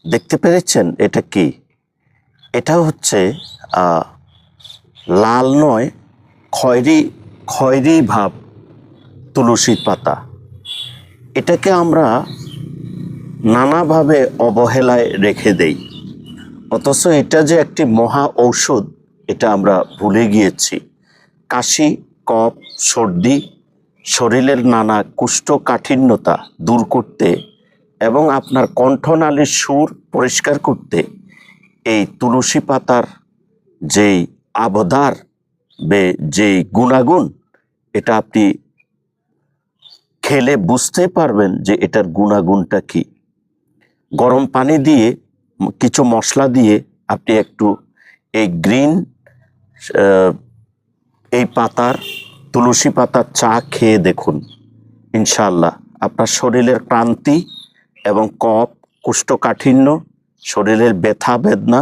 দেখতে পেরেছেন এটা কি? এটা হচ্ছে লাল নয়, খয়েরি খয়েরি ভাব তুলসীর পাতা। এটাকে আমরা নানাভাবে অবহেলায় রেখে দেই, অথচ এটা যে একটি মহা ঔষধ এটা আমরা ভুলে গিয়েছি। কাশি, কফ, সর্দি, শরীরের নানা কোষ্ঠকাঠিন্যতা দূর করতে এবং আপনার কণ্ঠনালীর সুর পরিষ্কার করতে এই তুলসী পাতার যেই আবদার যেই গুণাগুণ, এটা আপনি খেলে বুঝতে পারবেন যে এটার গুণাগুণটা কি। গরম পানি দিয়ে কিছু মশলা দিয়ে আপনি একটু এই গ্রিন এই পাতার তুলসী পাতার চা খেয়ে দেখুন, ইনশাআল্লাহ আপনার শরীরের ক্লান্তি এবং কফ, কোষ্ঠকাঠিন্য, শরীরের ব্যথা বেদনা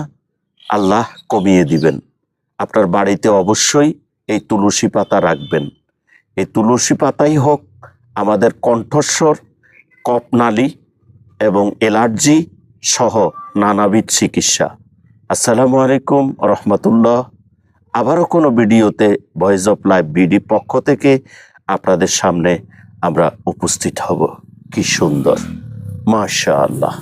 আল্লাহ কমিয়ে দিবেন। আপনার বাড়িতে অবশ্যই এই তুলসী পাতা রাখবেন। এই তুলসী পাতাই হোক আমাদের কণ্ঠস্বর, কফনালী এবং অ্যালার্জি সহ নানাবিধ চিকিৎসা। আসসালামু আলাইকুম রহমতুল্লাহ। আবারও কোনো ভিডিওতে ভয়েস অফ লাইফ বিডি পক্ষ থেকে আপনাদের সামনে আমরা উপস্থিত হব। কি সুন্দর, মাশাআল্লাহ।